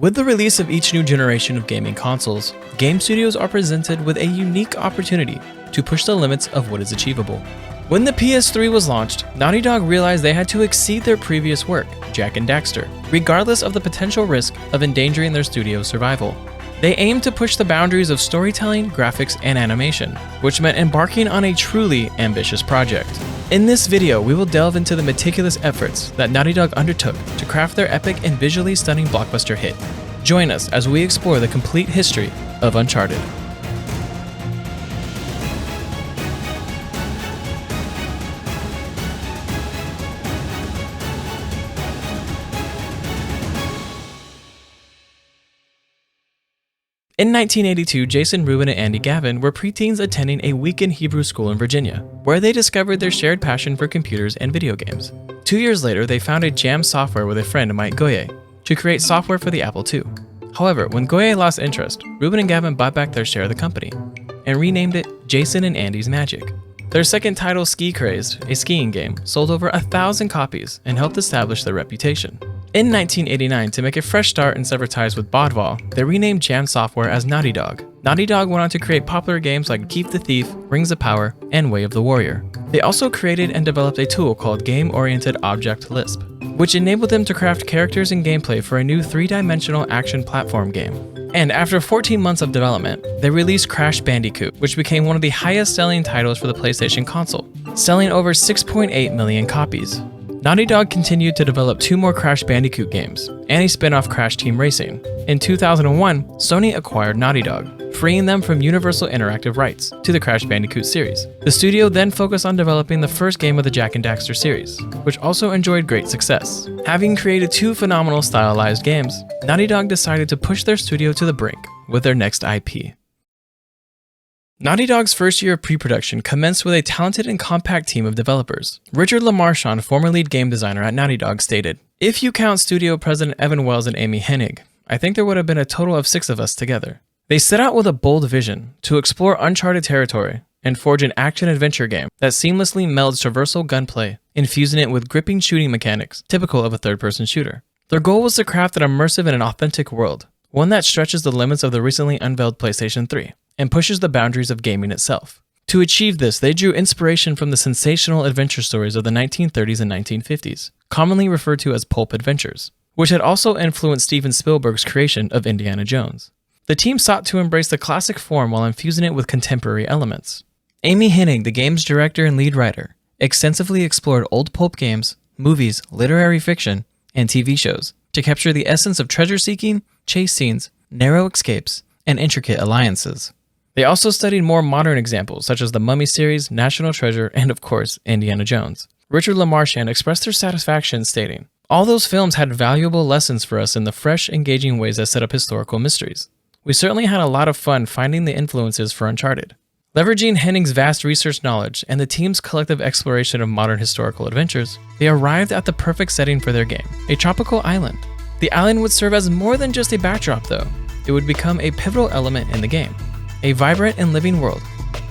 With the release of each new generation of gaming consoles, game studios are presented with a unique opportunity to push the limits of what is achievable. When the PS3 was launched, Naughty Dog realized they had to exceed their previous work, Jak and Daxter, regardless of the potential risk of endangering their studio's survival. They aimed to push the boundaries of storytelling, graphics, and animation, which meant embarking on a truly ambitious project. In this video, we will delve into the meticulous efforts that Naughty Dog undertook to craft their epic and visually stunning blockbuster hit. Join us as we explore the complete history of Uncharted. In 1982, Jason, Ruben, and Andy Gavin were preteens attending a weekend Hebrew school in Virginia, where they discovered their shared passion for computers and video games. 2 years later, they founded Jam Software with a friend, Mike Goye, to create software for the Apple II. However, when Goye lost interest, Ruben and Gavin bought back their share of the company and renamed it Jason and Andy's Magic. Their second title, Ski Crazed, a skiing game, sold over 1,000 copies and helped establish their reputation. In 1989, to make a fresh start and sever ties with Baudval, they renamed Jam Software as Naughty Dog. Naughty Dog went on to create popular games like Keep the Thief, Rings of Power, and Way of the Warrior. They also created and developed a tool called Game-Oriented Object Lisp, which enabled them to craft characters and gameplay for a new 3-dimensional action platform game. And after 14 months of development, they released Crash Bandicoot, which became one of the highest-selling titles for the PlayStation console, selling over 6.8 million copies. Naughty Dog continued to develop 2 more Crash Bandicoot games, and a spin-off Crash Team Racing. In 2001, Sony acquired Naughty Dog, freeing them from Universal Interactive rights to the Crash Bandicoot series. The studio then focused on developing the first game of the Jak and Daxter series, which also enjoyed great success. Having created 2 phenomenal stylized games, Naughty Dog decided to push their studio to the brink with their next IP. Naughty Dog's first year of pre-production commenced with a talented and compact team of developers. Richard Lamarchand, former lead game designer at Naughty Dog, stated, "If you count studio president Evan Wells and Amy Hennig, I think there would have been a total of 6 of us together." They set out with a bold vision to explore uncharted territory and forge an action-adventure game that seamlessly melds traversal gunplay, infusing it with gripping shooting mechanics typical of a third-person shooter. Their goal was to craft an immersive and an authentic world, one that stretches the limits of the recently unveiled PlayStation 3. And pushes the boundaries of gaming itself. To achieve this, they drew inspiration from the sensational adventure stories of the 1930s and 1950s, commonly referred to as pulp adventures, which had also influenced Steven Spielberg's creation of Indiana Jones. The team sought to embrace the classic form while infusing it with contemporary elements. Amy Hennig, the game's director and lead writer, extensively explored old pulp games, movies, literary fiction, and TV shows to capture the essence of treasure-seeking, chase scenes, narrow escapes, and intricate alliances. They also studied more modern examples such as the Mummy series, National Treasure, and of course, Indiana Jones. Richard Lamarchand expressed their satisfaction stating, "All those films had valuable lessons for us in the fresh, engaging ways that set up historical mysteries. We certainly had a lot of fun finding the influences for Uncharted." Leveraging Hennig's vast research knowledge and the team's collective exploration of modern historical adventures, they arrived at the perfect setting for their game, a tropical island. The island would serve as more than just a backdrop though. It would become a pivotal element in the game. A vibrant and living world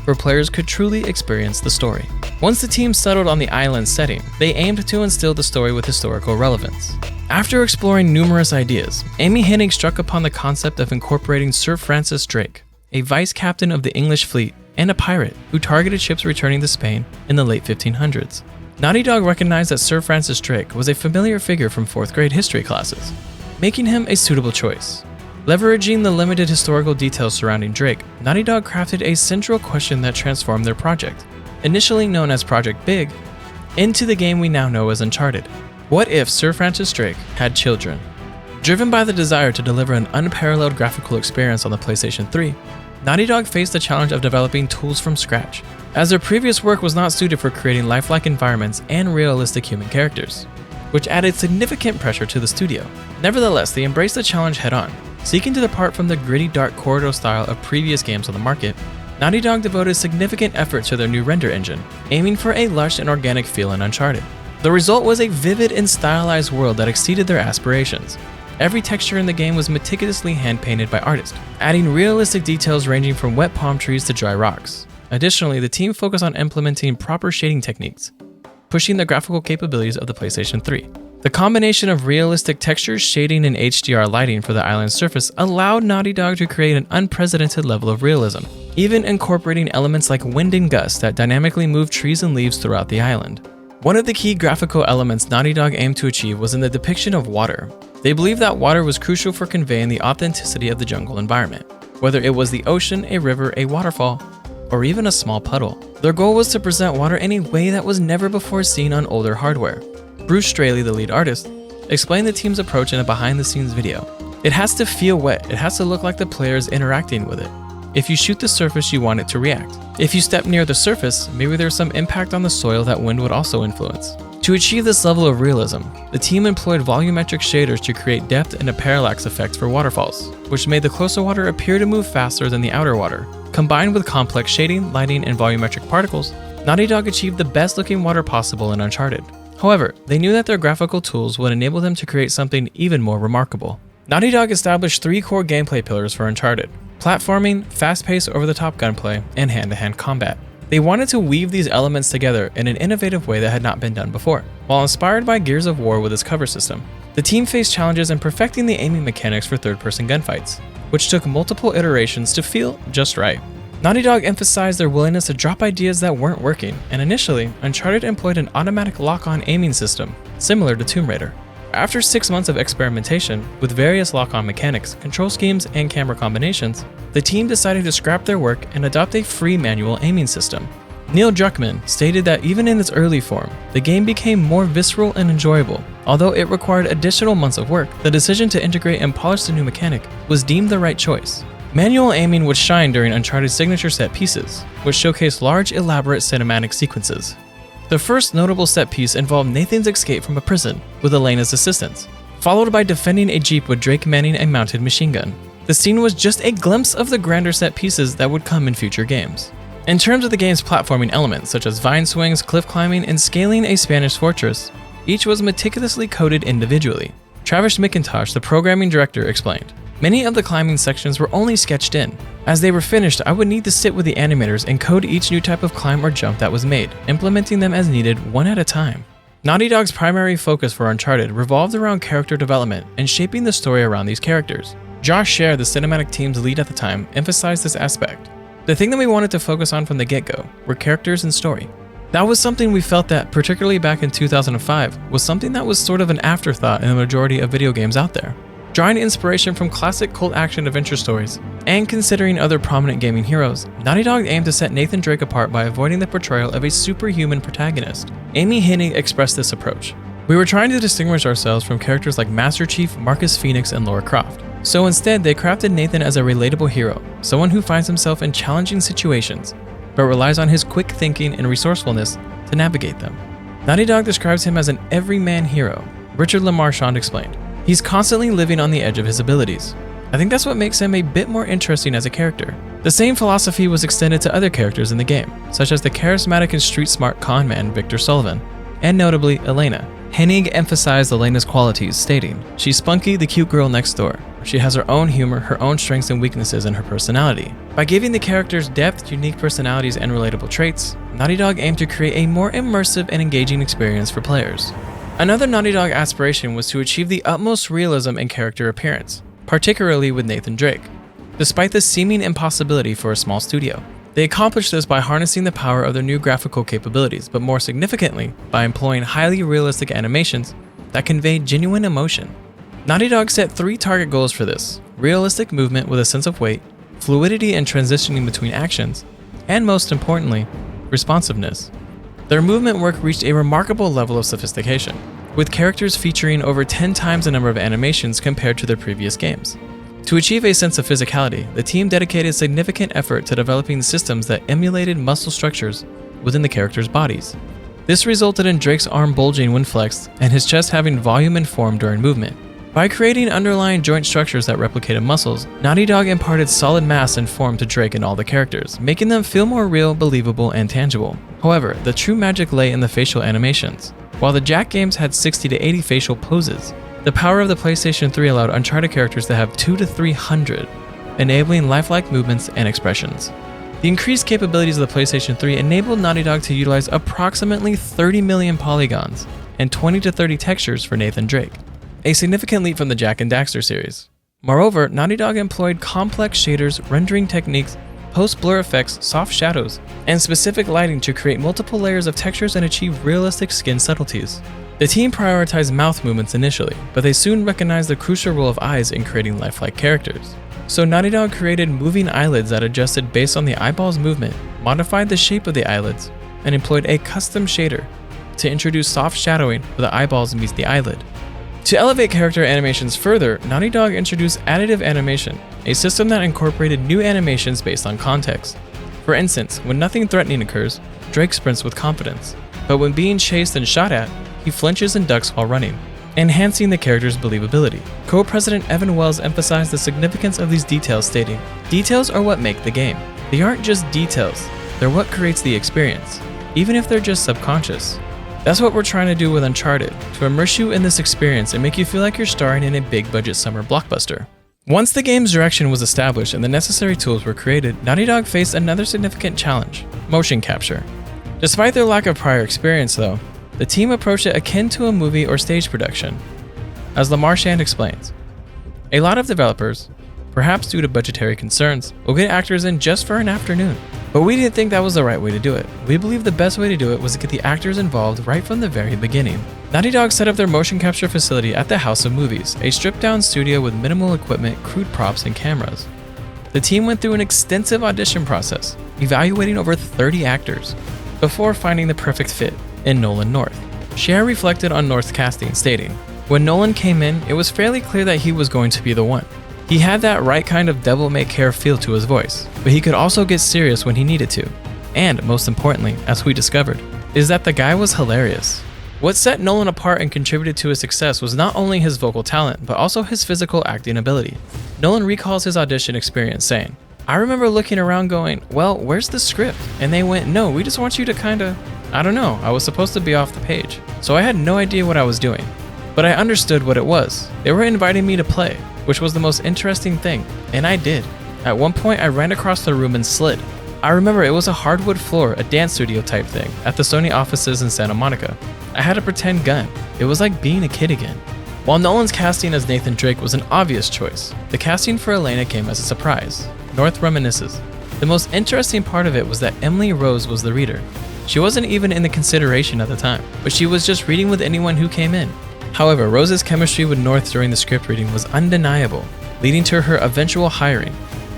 where players could truly experience the story. Once the team settled on the island setting, they aimed to instill the story with historical relevance. After exploring numerous ideas, Amy Hennig struck upon the concept of incorporating Sir Francis Drake, a vice captain of the English fleet and a pirate who targeted ships returning to Spain in the late 1500s. Naughty Dog recognized that Sir Francis Drake was a familiar figure from 4th grade history classes, making him a suitable choice. Leveraging the limited historical details surrounding Drake, Naughty Dog crafted a central question that transformed their project, initially known as Project Big, into the game we now know as Uncharted. What if Sir Francis Drake had children? Driven by the desire to deliver an unparalleled graphical experience on the PlayStation 3, Naughty Dog faced the challenge of developing tools from scratch, as their previous work was not suited for creating lifelike environments and realistic human characters, which added significant pressure to the studio. Nevertheless, they embraced the challenge head-on. Seeking to depart from the gritty dark corridor style of previous games on the market, Naughty Dog devoted significant effort to their new render engine, aiming for a lush and organic feel in Uncharted. The result was a vivid and stylized world that exceeded their aspirations. Every texture in the game was meticulously hand-painted by artists, adding realistic details ranging from wet palm trees to dry rocks. Additionally, the team focused on implementing proper shading techniques, pushing the graphical capabilities of the PlayStation 3. The combination of realistic textures, shading, and HDR lighting for the island's surface allowed Naughty Dog to create an unprecedented level of realism, even incorporating elements like wind and gusts that dynamically move trees and leaves throughout the island. One of the key graphical elements Naughty Dog aimed to achieve was in the depiction of water. They believed that water was crucial for conveying the authenticity of the jungle environment, whether it was the ocean, a river, a waterfall, or even a small puddle. Their goal was to present water in a way that was never before seen on older hardware. Bruce Straley, the lead artist, explained the team's approach in a behind-the-scenes video. It has to feel wet, it has to look like the player is interacting with it. If you shoot the surface, you want it to react. If you step near the surface, maybe there's some impact on the soil that wind would also influence. To achieve this level of realism, the team employed volumetric shaders to create depth and a parallax effect for waterfalls, which made the closer water appear to move faster than the outer water. Combined with complex shading, lighting, and volumetric particles, Naughty Dog achieved the best-looking water possible in Uncharted. However, they knew that their graphical tools would enable them to create something even more remarkable. Naughty Dog established 3 core gameplay pillars for Uncharted: platforming, fast-paced over-the-top gunplay, and hand-to-hand combat. They wanted to weave these elements together in an innovative way that had not been done before. While inspired by Gears of War with its cover system, the team faced challenges in perfecting the aiming mechanics for third-person gunfights, which took multiple iterations to feel just right. Naughty Dog emphasized their willingness to drop ideas that weren't working, and initially, Uncharted employed an automatic lock-on aiming system, similar to Tomb Raider. After 6 months of experimentation with various lock-on mechanics, control schemes, and camera combinations, the team decided to scrap their work and adopt a free manual aiming system. Neil Druckmann stated that even in its early form, the game became more visceral and enjoyable. Although it required additional months of work, the decision to integrate and polish the new mechanic was deemed the right choice. Manual aiming would shine during Uncharted's signature set pieces, which showcased large, elaborate cinematic sequences. The first notable set piece involved Nathan's escape from a prison with Elena's assistance, followed by defending a jeep with Drake manning a mounted machine gun. The scene was just a glimpse of the grander set pieces that would come in future games. In terms of the game's platforming elements, such as vine swings, cliff climbing, and scaling a Spanish fortress, each was meticulously coded individually. Travis McIntosh, the programming director, explained, "Many of the climbing sections were only sketched in. As they were finished, I would need to sit with the animators and code each new type of climb or jump that was made, implementing them as needed one at a time." Naughty Dog's primary focus for Uncharted revolved around character development and shaping the story around these characters. Josh Scher, the cinematic team's lead at the time, emphasized this aspect. "The thing that we wanted to focus on from the get-go were characters and story. That was something we felt that, particularly back in 2005, was something that was sort of an afterthought in the majority of video games out there." Drawing inspiration from classic cult action adventure stories, and considering other prominent gaming heroes, Naughty Dog aimed to set Nathan Drake apart by avoiding the portrayal of a superhuman protagonist. Amy Hennig expressed this approach. "We were trying to distinguish ourselves from characters like Master Chief, Marcus Phoenix, and Lara Croft. So instead, they crafted Nathan as a relatable hero, someone who finds himself in challenging situations, but relies on his quick thinking and resourcefulness to navigate them." Naughty Dog describes him as an everyman hero. Richard Lamarchand explained, "He's constantly living on the edge of his abilities. I think that's what makes him a bit more interesting as a character." The same philosophy was extended to other characters in the game, such as the charismatic and street-smart con man Victor Sullivan, and notably Elena. Hennig emphasized Elena's qualities, stating, "She's spunky, the cute girl next door. She has her own humor, her own strengths and weaknesses, and her personality." By giving the characters depth, unique personalities, and relatable traits, Naughty Dog aimed to create a more immersive and engaging experience for players. Another Naughty Dog aspiration was to achieve the utmost realism in character appearance, particularly with Nathan Drake. Despite the seeming impossibility for a small studio, they accomplished this by harnessing the power of their new graphical capabilities, but more significantly, by employing highly realistic animations that conveyed genuine emotion. Naughty Dog set 3 target goals for this: realistic movement with a sense of weight, fluidity in transitioning between actions, and most importantly, responsiveness. Their movement work reached a remarkable level of sophistication, with characters featuring over 10 times the number of animations compared to their previous games. To achieve a sense of physicality, the team dedicated significant effort to developing systems that emulated muscle structures within the characters' bodies. This resulted in Drake's arm bulging when flexed and his chest having volume and form during movement. By creating underlying joint structures that replicated muscles, Naughty Dog imparted solid mass and form to Drake and all the characters, making them feel more real, believable, and tangible. However, the true magic lay in the facial animations. While the Jak games had 60 to 80 facial poses, the power of the PlayStation 3 allowed Uncharted characters to have 200 to 300, enabling lifelike movements and expressions. The increased capabilities of the PlayStation 3 enabled Naughty Dog to utilize approximately 30 million polygons and 20 to 30 textures for Nathan Drake, a significant leap from the Jak and Daxter series. Moreover, Naughty Dog employed complex shaders, rendering techniques, post-blur effects, soft shadows, and specific lighting to create multiple layers of textures and achieve realistic skin subtleties. The team prioritized mouth movements initially, but they soon recognized the crucial role of eyes in creating lifelike characters. So Naughty Dog created moving eyelids that adjusted based on the eyeball's movement, modified the shape of the eyelids, and employed a custom shader to introduce soft shadowing where the eyeballs meet the eyelid. To elevate character animations further, Naughty Dog introduced additive animation, a system that incorporated new animations based on context. For instance, when nothing threatening occurs, Drake sprints with confidence, but when being chased and shot at, he flinches and ducks while running, enhancing the character's believability. Co-President Evan Wells emphasized the significance of these details, stating, "Details are what make the game. They aren't just details, they're what creates the experience, even if they're just subconscious." That's what we're trying to do with Uncharted, to immerse you in this experience and make you feel like you're starring in a big-budget summer blockbuster. Once the game's direction was established and the necessary tools were created, Naughty Dog faced another significant challenge: motion capture. Despite their lack of prior experience, though, the team approached it akin to a movie or stage production. As Lamar Shand explains, a lot of developers, perhaps due to budgetary concerns, will get actors in just for an afternoon. But we didn't think that was the right way to do it. We believed the best way to do it was to get the actors involved right from the very beginning. Naughty Dog set up their motion capture facility at the House of Movies, a stripped-down studio with minimal equipment, crude props, and cameras. The team went through an extensive audition process, evaluating over 30 actors, before finding the perfect fit in Nolan North. Cher reflected on North's casting, stating, "When Nolan came in, it was fairly clear that he was going to be the one. He had that right kind of devil-may-care feel to his voice, but he could also get serious when he needed to. And, most importantly, as we discovered, is that the guy was hilarious." What set Nolan apart and contributed to his success was not only his vocal talent, but also his physical acting ability. Nolan recalls his audition experience, saying, "I remember looking around going, well, where's the script? And they went, no, we just want you to kinda, I don't know, I was supposed to be off the page. So I had no idea what I was doing. But I understood what it was. They were inviting me to play, which was the most interesting thing, and I did. At one point, I ran across the room and slid. I remember it was a hardwood floor, a dance studio type thing, at the Sony offices in Santa Monica. I had a pretend gun. It was like being a kid again." While Nolan's casting as Nathan Drake was an obvious choice, the casting for Elena came as a surprise. North reminisces, "The most interesting part of it was that Emily Rose was the reader. She wasn't even in the consideration at the time, but she was just reading with anyone who came in. However, Rose's chemistry with North during the script reading was undeniable, leading to her eventual hiring,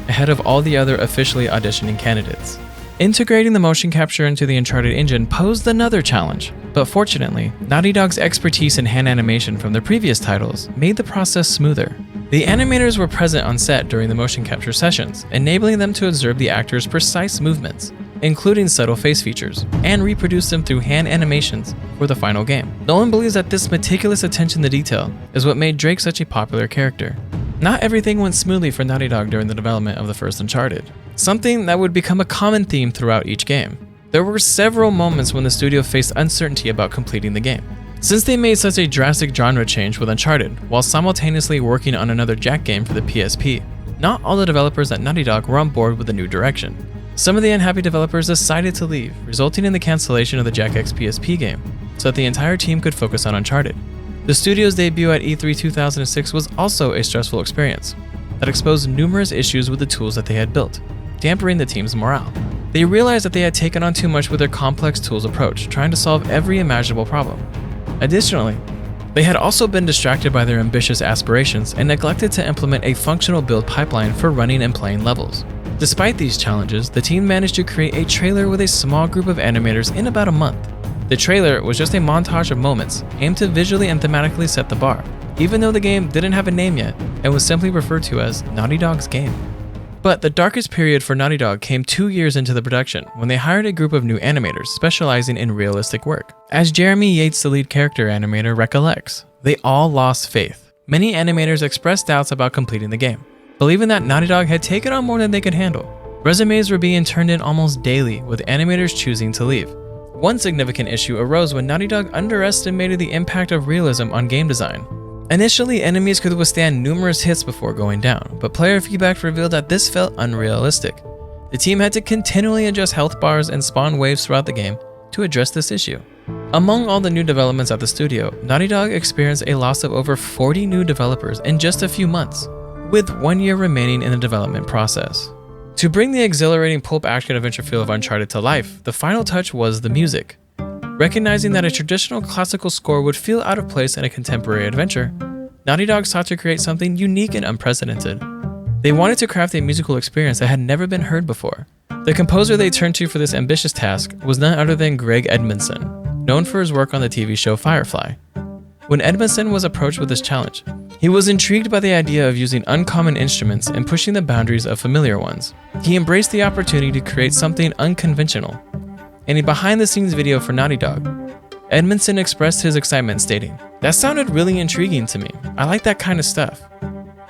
ahead of all the other officially auditioning candidates." Integrating the motion capture into the Uncharted engine posed another challenge, but fortunately, Naughty Dog's expertise in hand animation from their previous titles made the process smoother. The animators were present on set during the motion capture sessions, enabling them to observe the actors' precise movements, including subtle face features, and reproduce them through hand animations for the final game. Nolan believes that this meticulous attention to detail is what made Drake such a popular character. Not everything went smoothly for Naughty Dog during the development of the first Uncharted, something that would become a common theme throughout each game. There were several moments when the studio faced uncertainty about completing the game. Since they made such a drastic genre change with Uncharted, while simultaneously working on another Jak game for the PSP, not all the developers at Naughty Dog were on board with the new direction. Some of the unhappy developers decided to leave, resulting in the cancellation of the Jak X PSP game, so that the entire team could focus on Uncharted. The studio's debut at E3 2006 was also a stressful experience that exposed numerous issues with the tools that they had built, dampening the team's morale. They realized that they had taken on too much with their complex tools approach, trying to solve every imaginable problem. Additionally, they had also been distracted by their ambitious aspirations and neglected to implement a functional build pipeline for running and playing levels. Despite these challenges, the team managed to create a trailer with a small group of animators in about a month. The trailer was just a montage of moments aimed to visually and thematically set the bar, even though the game didn't have a name yet and was simply referred to as Naughty Dog's game. But the darkest period for Naughty Dog came 2 years into the production, when they hired a group of new animators specializing in realistic work. As Jeremy Yates, the lead character animator, recollects, they all lost faith. Many animators expressed doubts about completing the game, believing that Naughty Dog had taken on more than they could handle. Resumes were being turned in almost daily, with animators choosing to leave. One significant issue arose when Naughty Dog underestimated the impact of realism on game design. Initially, enemies could withstand numerous hits before going down, but player feedback revealed that this felt unrealistic. The team had to continually adjust health bars and spawn waves throughout the game to address this issue. Among all the new developments at the studio, Naughty Dog experienced a loss of over 40 new developers in just a few months, with 1 year remaining in the development process. To bring the exhilarating pulp action adventure feel of Uncharted to life, the final touch was the music. Recognizing that a traditional classical score would feel out of place in a contemporary adventure, Naughty Dog sought to create something unique and unprecedented. They wanted to craft a musical experience that had never been heard before. The composer they turned to for this ambitious task was none other than Greg Edmonson, known for his work on the TV show Firefly. When Edmonson was approached with this challenge, he was intrigued by the idea of using uncommon instruments and pushing the boundaries of familiar ones. He embraced the opportunity to create something unconventional. In a behind-the-scenes video for Naughty Dog, Edmondson expressed his excitement stating, "That sounded really intriguing to me. I like that kind of stuff.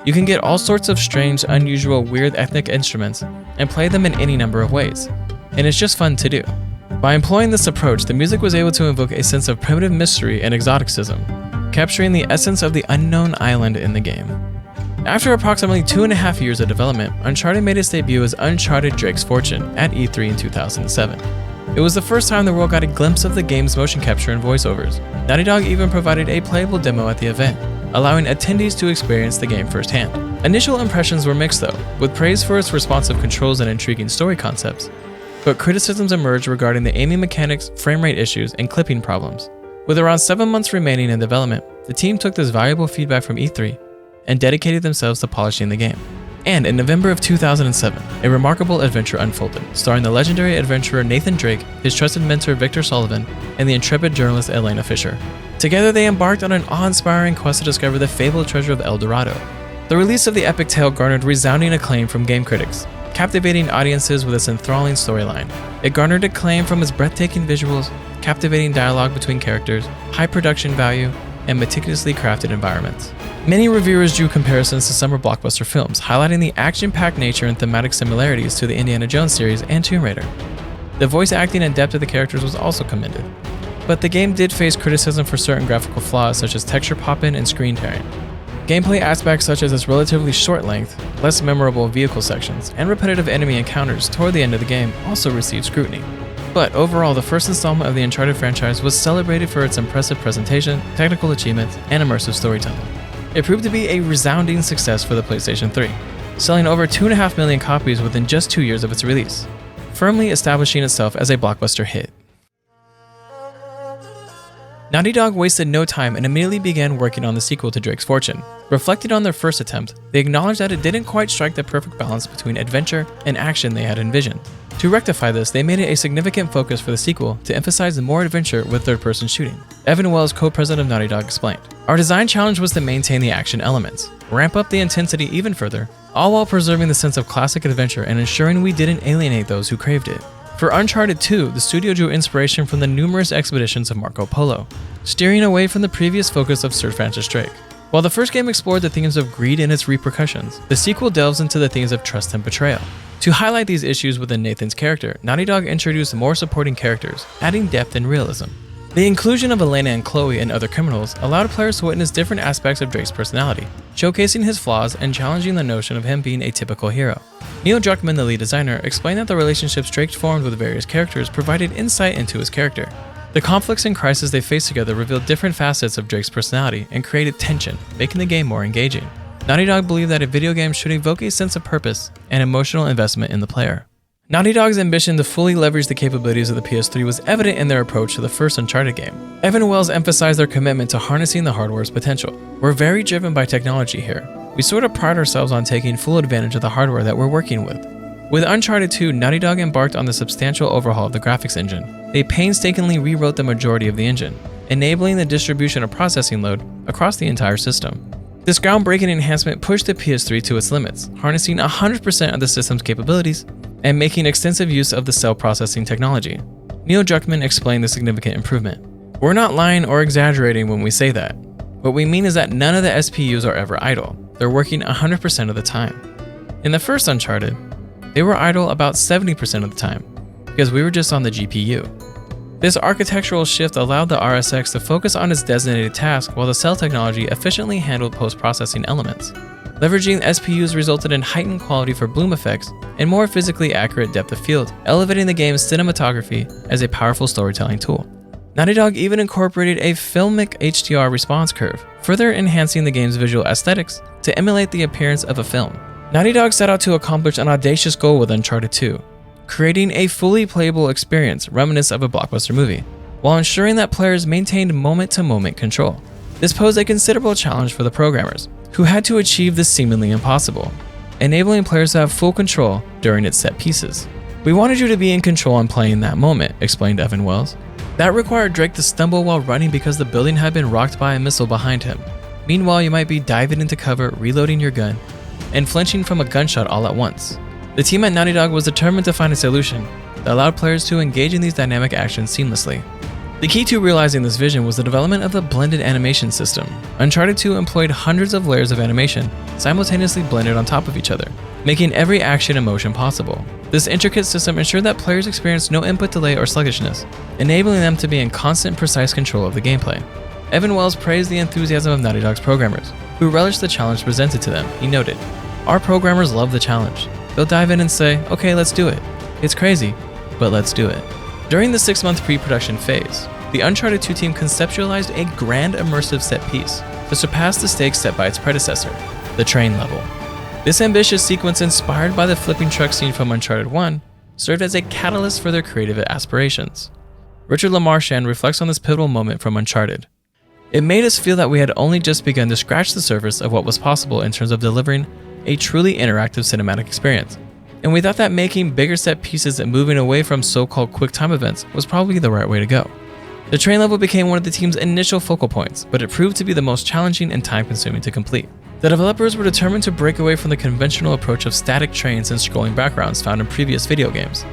You can get all sorts of strange, unusual, weird ethnic instruments and play them in any number of ways, and it's just fun to do." By employing this approach, the music was able to evoke a sense of primitive mystery and exoticism, capturing the essence of the unknown island in the game. After approximately 2.5 years of development, Uncharted made its debut as Uncharted Drake's Fortune at E3 in 2007. It was the first time the world got a glimpse of the game's motion capture and voiceovers. Naughty Dog even provided a playable demo at the event, allowing attendees to experience the game firsthand. Initial impressions were mixed though, with praise for its responsive controls and intriguing story concepts, but criticisms emerged regarding the aiming mechanics, frame rate issues, and clipping problems. With around 7 months remaining in development, the team took this valuable feedback from E3 and dedicated themselves to polishing the game. And in November of 2007, a remarkable adventure unfolded, starring the legendary adventurer Nathan Drake, his trusted mentor Victor Sullivan, and the intrepid journalist Elena Fisher. Together they embarked on an awe-inspiring quest to discover the fabled treasure of El Dorado. The release of the epic tale garnered resounding acclaim from game critics, captivating audiences with its enthralling storyline. It garnered acclaim from its breathtaking visuals, captivating dialogue between characters, high production value, and meticulously crafted environments. Many reviewers drew comparisons to summer blockbuster films, highlighting the action-packed nature and thematic similarities to the Indiana Jones series and Tomb Raider. The voice acting and depth of the characters was also commended. But the game did face criticism for certain graphical flaws such as texture pop-in and screen tearing. Gameplay aspects such as its relatively short length, less memorable vehicle sections, and repetitive enemy encounters toward the end of the game also received scrutiny. But overall, the first installment of the Uncharted franchise was celebrated for its impressive presentation, technical achievements, and immersive storytelling. It proved to be a resounding success for the PlayStation 3, selling over 2.5 million copies within just 2 years of its release, firmly establishing itself as a blockbuster hit. Naughty Dog wasted no time and immediately began working on the sequel to Drake's Fortune. Reflecting on their first attempt, they acknowledged that it didn't quite strike the perfect balance between adventure and action they had envisioned. To rectify this, they made it a significant focus for the sequel to emphasize more adventure with third-person shooting. Evan Wells, co-president of Naughty Dog, explained, "Our design challenge was to maintain the action elements, ramp up the intensity even further, all while preserving the sense of classic adventure and ensuring we didn't alienate those who craved it." For Uncharted 2, the studio drew inspiration from the numerous expeditions of Marco Polo, steering away from the previous focus of Sir Francis Drake. While the first game explored the themes of greed and its repercussions, the sequel delves into the themes of trust and betrayal. To highlight these issues within Nathan's character, Naughty Dog introduced more supporting characters, adding depth and realism. The inclusion of Elena and Chloe and other criminals allowed players to witness different aspects of Drake's personality, showcasing his flaws and challenging the notion of him being a typical hero. Neil Druckmann, the lead designer, explained that the relationships Drake formed with various characters provided insight into his character. The conflicts and crises they faced together revealed different facets of Drake's personality and created tension, making the game more engaging. Naughty Dog believed that a video game should evoke a sense of purpose and emotional investment in the player. Naughty Dog's ambition to fully leverage the capabilities of the PS3 was evident in their approach to the first Uncharted game. Evan Wells emphasized their commitment to harnessing the hardware's potential. "We're very driven by technology here. We sort of pride ourselves on taking full advantage of the hardware that we're working with." With Uncharted 2, Naughty Dog embarked on the substantial overhaul of the graphics engine. They painstakingly rewrote the majority of the engine, enabling the distribution of processing load across the entire system. This groundbreaking enhancement pushed the PS3 to its limits, harnessing 100% of the system's capabilities and making extensive use of the cell processing technology. Neil Druckmann explained the significant improvement. "We're not lying or exaggerating when we say that. What we mean is that none of the SPUs are ever idle. They're working 100% of the time. In the first Uncharted, they were idle about 70% of the time, because we were just on the GPU. This architectural shift allowed the RSX to focus on its designated task while the cell technology efficiently handled post-processing elements. Leveraging SPUs resulted in heightened quality for bloom effects and more physically accurate depth of field, elevating the game's cinematography as a powerful storytelling tool. Naughty Dog even incorporated a filmic HDR response curve, further enhancing the game's visual aesthetics to emulate the appearance of a film. Naughty Dog set out to accomplish an audacious goal with Uncharted 2, creating a fully playable experience reminiscent of a blockbuster movie, while ensuring that players maintained moment-to-moment control. This posed a considerable challenge for the programmers, who had to achieve the seemingly impossible, enabling players to have full control during its set pieces. "We wanted you to be in control and playing that moment," explained Evan Wells. "That required Drake to stumble while running because the building had been rocked by a missile behind him. Meanwhile, you might be diving into cover, reloading your gun, and flinching from a gunshot all at once." The team at Naughty Dog was determined to find a solution that allowed players to engage in these dynamic actions seamlessly. The key to realizing this vision was the development of the blended animation system. Uncharted 2 employed hundreds of layers of animation simultaneously blended on top of each other, making every action and motion possible. This intricate system ensured that players experienced no input delay or sluggishness, enabling them to be in constant, precise control of the gameplay. Evan Wells praised the enthusiasm of Naughty Dog's programmers, who relished the challenge presented to them. He noted, "Our programmers love the challenge. They'll dive in and say, okay, let's do it. It's crazy, but let's do it." During the 6-month pre-production phase, the Uncharted 2 team conceptualized a grand immersive set piece to surpass the stakes set by its predecessor, the train level. This ambitious sequence, inspired by the flipping truck scene from Uncharted 1, served as a catalyst for their creative aspirations. Richard Lamarchand reflects on this pivotal moment from Uncharted. "It made us feel that we had only just begun to scratch the surface of what was possible in terms of delivering a truly interactive cinematic experience. And we thought that making bigger set pieces and moving away from so-called quick time events was probably the right way to go." The train level became one of the team's initial focal points, but it proved to be the most challenging and time-consuming to complete. The developers were determined to break away from the conventional approach of static trains and scrolling backgrounds found in previous video games.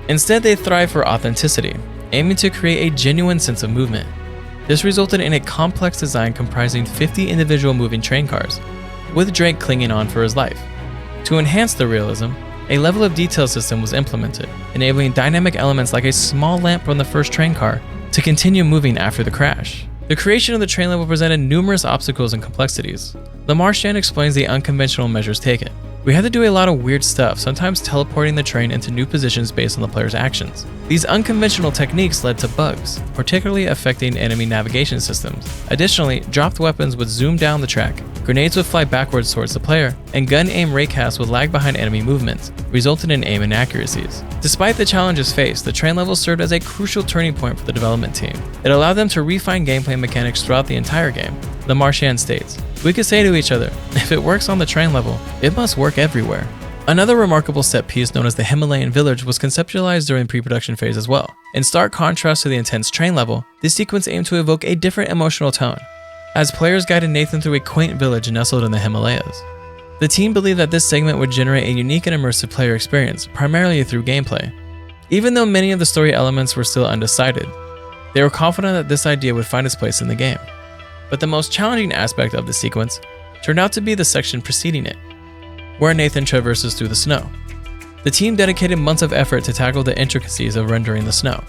Instead, they thrived for authenticity, aiming to create a genuine sense of movement. This resulted in a complex design comprising 50 individual moving train cars, with Drake clinging on for his life. To enhance the realism, a level of detail system was implemented, enabling dynamic elements like a small lamp from the first train car to continue moving after the crash. The creation of the train level presented numerous obstacles and complexities. Lamarchand explains the unconventional measures taken. "We had to do a lot of weird stuff, sometimes teleporting the train into new positions based on the player's actions. These unconventional techniques led to bugs, particularly affecting enemy navigation systems. Additionally, dropped weapons would zoom down the track, grenades would fly backwards towards the player, and gun aim raycasts would lag behind enemy movements, resulting in aim inaccuracies." Despite the challenges faced, the train level served as a crucial turning point for the development team. It allowed them to refine gameplay mechanics throughout the entire game. Lamarchand states, "We could say to each other, if it works on the train level, it must work everywhere." Another remarkable set piece known as the Himalayan Village was conceptualized during the pre-production phase as well. In stark contrast to the intense train level, this sequence aimed to evoke a different emotional tone, as players guided Nathan through a quaint village nestled in the Himalayas. The team believed that this segment would generate a unique and immersive player experience, primarily through gameplay. Even though many of the story elements were still undecided, they were confident that this idea would find its place in the game. But the most challenging aspect of the sequence turned out to be the section preceding it, where Nathan traverses through the snow. The team dedicated months of effort to tackle the intricacies of rendering the snow,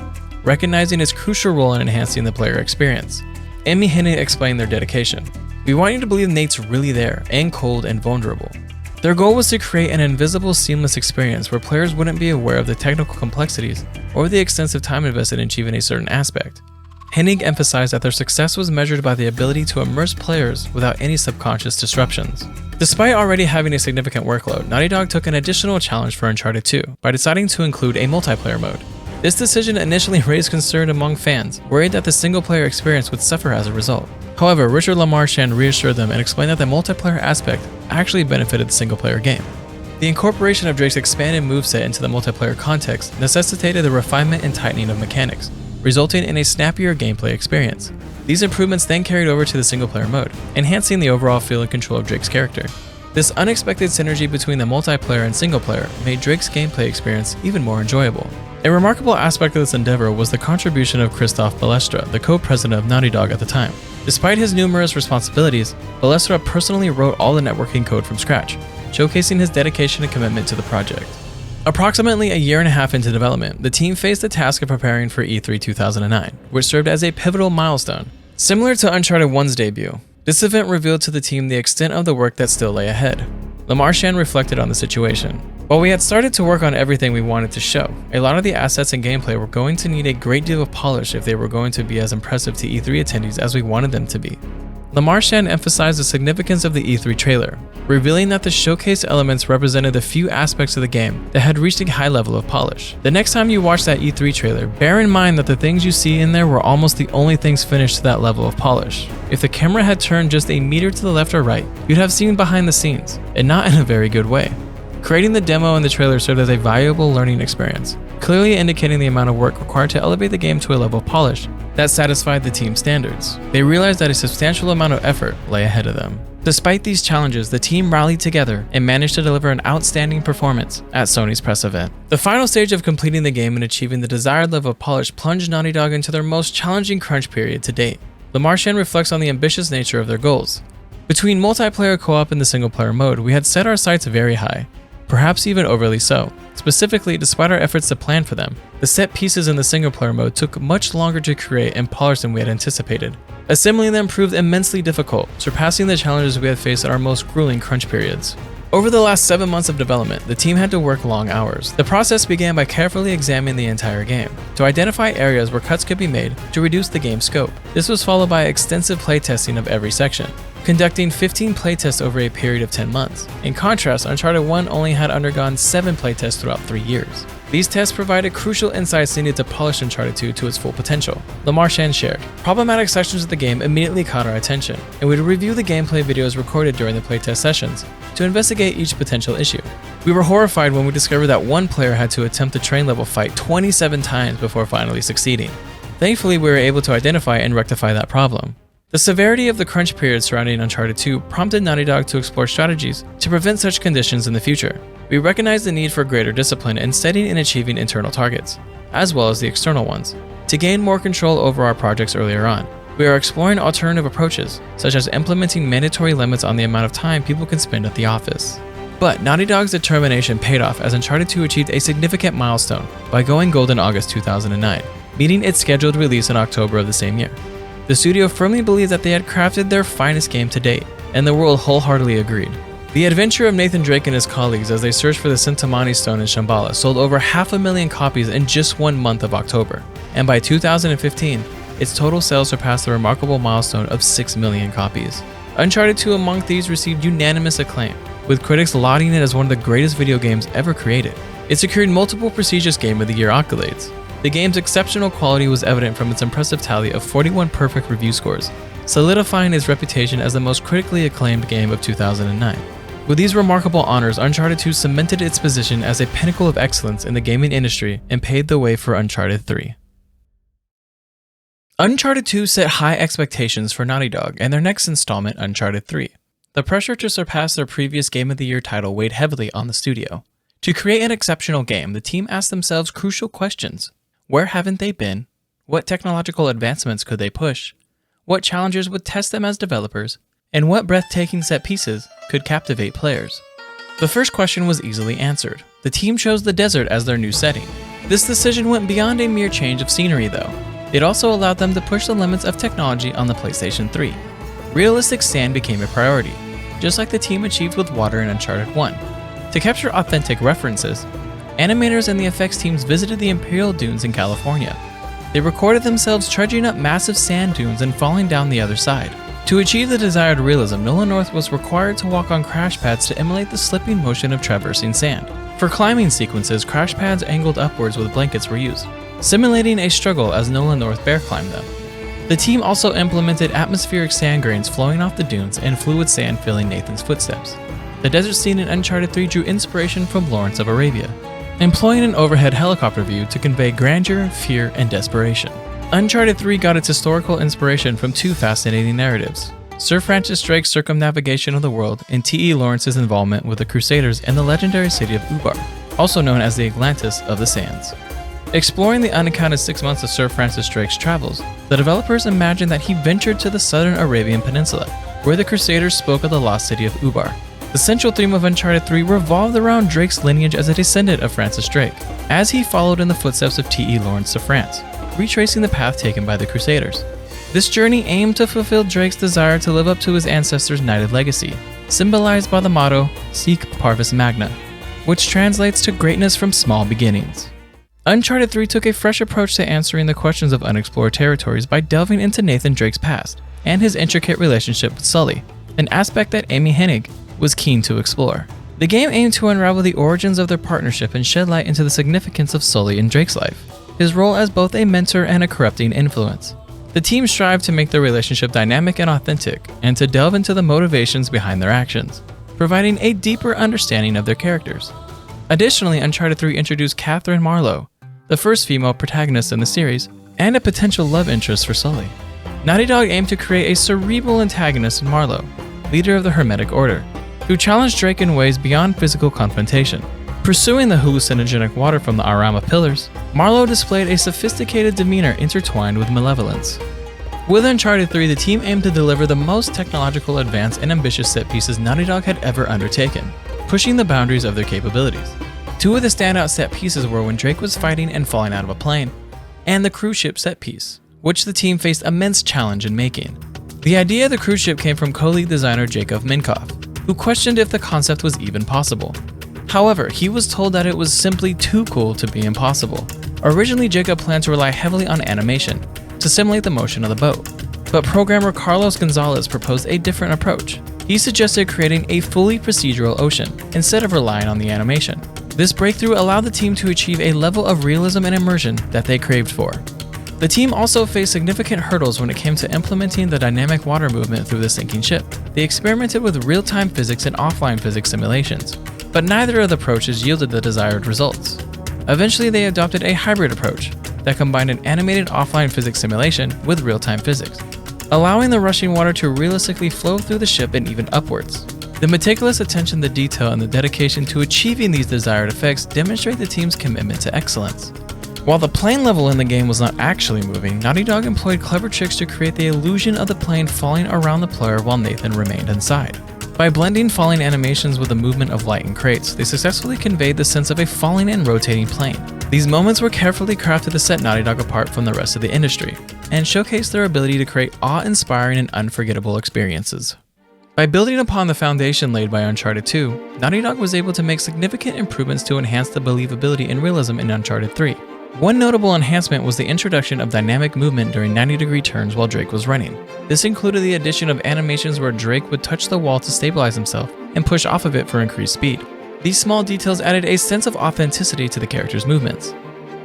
recognizing its crucial role in enhancing the player experience. Amy Hennig explained their dedication. "We want you to believe Nate's really there, and cold and vulnerable." Their goal was to create an invisible, seamless experience where players wouldn't be aware of the technical complexities or the extensive time invested in achieving a certain aspect. Hennig emphasized that their success was measured by the ability to immerse players without any subconscious disruptions. Despite already having a significant workload, Naughty Dog took an additional challenge for Uncharted 2 by deciding to include a multiplayer mode. This decision initially raised concern among fans, worried that the single-player experience would suffer as a result. However, Richard Lamarchand reassured them and explained that the multiplayer aspect actually benefited the single-player game. The incorporation of Drake's expanded moveset into the multiplayer context necessitated the refinement and tightening of mechanics, resulting in a snappier gameplay experience. These improvements then carried over to the single-player mode, enhancing the overall feel and control of Drake's character. This unexpected synergy between the multiplayer and single-player made Drake's gameplay experience even more enjoyable. A remarkable aspect of this endeavor was the contribution of Christophe Balestra, the co-president of Naughty Dog at the time. Despite his numerous responsibilities, Balestra personally wrote all the networking code from scratch, showcasing his dedication and commitment to the project. Approximately a year and a half into development, the team faced the task of preparing for E3 2009, which served as a pivotal milestone. Similar to Uncharted 1's debut, This event revealed to the team the extent of the work that still lay ahead. Lamarchand reflected on the situation. While we had started to work on everything we wanted to show, a lot of the assets and gameplay were going to need a great deal of polish if they were going to be as impressive to E3 attendees as we wanted them to be. Lamarchand emphasized the significance of the E3 trailer, revealing that the showcase elements represented the few aspects of the game that had reached a high level of polish. The next time you watch that E3 trailer, bear in mind that the things you see in there were almost the only things finished to that level of polish. If the camera had turned just a meter to the left or right, you'd have seen behind the scenes, and not in a very good way. Creating the demo and the trailer served as a valuable learning experience, clearly indicating the amount of work required to elevate the game to a level of polish that satisfied the team's standards. They realized that a substantial amount of effort lay ahead of them. Despite these challenges, the team rallied together and managed to deliver an outstanding performance at Sony's press event. The final stage of completing the game and achieving the desired level of polish plunged Naughty Dog into their most challenging crunch period to date. Lamarchand reflects on the ambitious nature of their goals. Between multiplayer co-op and the single-player mode, we had set our sights very high, perhaps even overly so. Specifically, despite our efforts to plan for them, the set pieces in the single-player mode took much longer to create and polish than we had anticipated. Assembling them proved immensely difficult, surpassing the challenges we had faced at our most grueling crunch periods. Over the last 7 months of development, the team had to work long hours. The process began by carefully examining the entire game, to identify areas where cuts could be made to reduce the game's scope. This was followed by extensive playtesting of every section, conducting 15 playtests over a period of 10 months. In contrast, Uncharted 1 only had undergone 7 playtests throughout 3 years. These tests provided crucial insights needed to polish Uncharted 2 to its full potential. Lamarchand shared, problematic sections of the game immediately caught our attention, and we'd review the gameplay videos recorded during the playtest sessions to investigate each potential issue. We were horrified when we discovered that one player had to attempt the train level fight 27 times before finally succeeding. Thankfully, we were able to identify and rectify that problem. The severity of the crunch period surrounding Uncharted 2 prompted Naughty Dog to explore strategies to prevent such conditions in the future. We recognized the need for greater discipline in setting and achieving internal targets, as well as the external ones, to gain more control over our projects earlier on. We are exploring alternative approaches, such as implementing mandatory limits on the amount of time people can spend at the office. But Naughty Dog's determination paid off as Uncharted 2 achieved a significant milestone by going gold in August 2009, meeting its scheduled release in October of the same year. The studio firmly believed that they had crafted their finest game to date, and the world wholeheartedly agreed. The adventure of Nathan Drake and his colleagues as they searched for the Centimani Stone in Shambhala sold over 500,000 copies in just 1 month of October, and by 2015, its total sales surpassed the remarkable milestone of 6 million copies. Uncharted 2 among these received unanimous acclaim, with critics lauding it as one of the greatest video games ever created. It secured multiple prestigious Game of the Year accolades. The game's exceptional quality was evident from its impressive tally of 41 perfect review scores, solidifying its reputation as the most critically acclaimed game of 2009. With these remarkable honors, Uncharted 2 cemented its position as a pinnacle of excellence in the gaming industry and paved the way for Uncharted 3. Uncharted 2 set high expectations for Naughty Dog and their next installment, Uncharted 3. The pressure to surpass their previous Game of the Year title weighed heavily on the studio. To create an exceptional game, the team asked themselves crucial questions. Where haven't they been? What technological advancements could they push? What challenges would test them as developers? And what breathtaking set pieces could captivate players? The first question was easily answered. The team chose the desert as their new setting. This decision went beyond a mere change of scenery though. It also allowed them to push the limits of technology on the PlayStation 3. Realistic sand became a priority, just like the team achieved with water in Uncharted 1. To capture authentic references, animators and the effects teams visited the Imperial Dunes in California. They recorded themselves trudging up massive sand dunes and falling down the other side. To achieve the desired realism, Nolan North was required to walk on crash pads to emulate the slipping motion of traversing sand. For climbing sequences, crash pads angled upwards with blankets were used, simulating a struggle as Nolan North bear climbed them. The team also implemented atmospheric sand grains flowing off the dunes and fluid sand filling Nathan's footsteps. The desert scene in Uncharted 3 drew inspiration from Lawrence of Arabia, employing an overhead helicopter view to convey grandeur, fear, and desperation. Uncharted 3 got its historical inspiration from 2 fascinating narratives: Sir Francis Drake's circumnavigation of the world and T.E. Lawrence's involvement with the Crusaders and the legendary city of Ubar, also known as the Atlantis of the Sands. Exploring the unaccounted 6 months of Sir Francis Drake's travels, the developers imagined that he ventured to the southern Arabian Peninsula, where the Crusaders spoke of the lost city of Ubar. The central theme of Uncharted 3 revolved around Drake's lineage as a descendant of Francis Drake, as he followed in the footsteps of T.E. Lawrence to France, retracing the path taken by the Crusaders. This journey aimed to fulfill Drake's desire to live up to his ancestors' knighted legacy, symbolized by the motto, Sic Parvis Magna, which translates to greatness from small beginnings. Uncharted 3 took a fresh approach to answering the questions of unexplored territories by delving into Nathan Drake's past and his intricate relationship with Sully, an aspect that Amy Hennig was keen to explore. The game aimed to unravel the origins of their partnership and shed light into the significance of Sully in Drake's life, his role as both a mentor and a corrupting influence. The team strived to make their relationship dynamic and authentic, and to delve into the motivations behind their actions, providing a deeper understanding of their characters. Additionally, Uncharted 3 introduced Catherine Marlowe, the first female protagonist in the series, and a potential love interest for Sully. Naughty Dog aimed to create a cerebral antagonist in Marlowe, leader of the Hermetic Order, who challenged Drake in ways beyond physical confrontation. Pursuing the hallucinogenic water from the Arama pillars, Marlowe displayed a sophisticated demeanor intertwined with malevolence. With Uncharted 3, the team aimed to deliver the most technological advance and ambitious set pieces Naughty Dog had ever undertaken, pushing the boundaries of their capabilities. Two of the standout set pieces were when Drake was fighting and falling out of a plane, and the cruise ship set piece, which the team faced immense challenge in making. The idea of the cruise ship came from co-lead designer Jacob Minkoff, who questioned if the concept was even possible. However, he was told that it was simply too cool to be impossible. Originally, Jacob planned to rely heavily on animation to simulate the motion of the boat, but programmer Carlos Gonzalez proposed a different approach. He suggested creating a fully procedural ocean instead of relying on the animation. This breakthrough allowed the team to achieve a level of realism and immersion that they craved for. The team also faced significant hurdles when it came to implementing the dynamic water movement through the sinking ship. They experimented with real-time physics and offline physics simulations, but neither of the approaches yielded the desired results. Eventually, they adopted a hybrid approach that combined an animated offline physics simulation with real-time physics, allowing the rushing water to realistically flow through the ship and even upwards. The meticulous attention to detail and the dedication to achieving these desired effects demonstrate the team's commitment to excellence. While the plane level in the game was not actually moving, Naughty Dog employed clever tricks to create the illusion of the plane falling around the player while Nathan remained inside. By blending falling animations with the movement of light and crates, they successfully conveyed the sense of a falling and rotating plane. These moments were carefully crafted to set Naughty Dog apart from the rest of the industry, and showcase their ability to create awe-inspiring and unforgettable experiences. By building upon the foundation laid by Uncharted 2, Naughty Dog was able to make significant improvements to enhance the believability and realism in Uncharted 3. One notable enhancement was the introduction of dynamic movement during 90-degree turns while Drake was running. This included the addition of animations where Drake would touch the wall to stabilize himself and push off of it for increased speed. These small details added a sense of authenticity to the character's movements.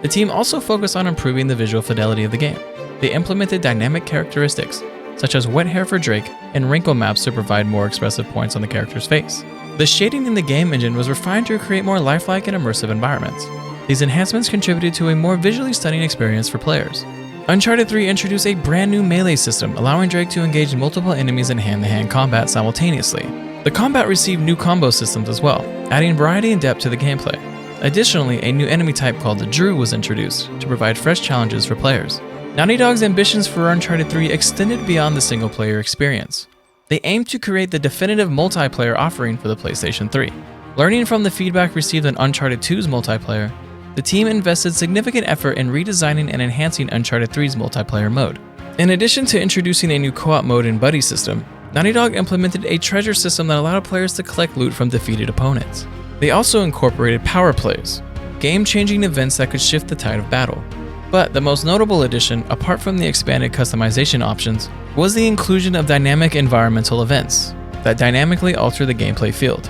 The team also focused on improving the visual fidelity of the game. They implemented dynamic characteristics, such as wet hair for Drake and wrinkle maps to provide more expressive points on the character's face. The shading in the game engine was refined to create more lifelike and immersive environments. These enhancements contributed to a more visually stunning experience for players. Uncharted 3 introduced a brand new melee system, allowing Drake to engage multiple enemies in hand-to-hand combat simultaneously. The combat received new combo systems as well, adding variety and depth to the gameplay. Additionally, a new enemy type called the Drew was introduced to provide fresh challenges for players. Naughty Dog's ambitions for Uncharted 3 extended beyond the single-player experience. They aimed to create the definitive multiplayer offering for the PlayStation 3. Learning from the feedback received on Uncharted 2's multiplayer, the team invested significant effort in redesigning and enhancing Uncharted 3's multiplayer mode. In addition to introducing a new co-op mode and buddy system, Naughty Dog implemented a treasure system that allowed players to collect loot from defeated opponents. They also incorporated power plays, game-changing events that could shift the tide of battle. But the most notable addition, apart from the expanded customization options, was the inclusion of dynamic environmental events that dynamically alter the gameplay field.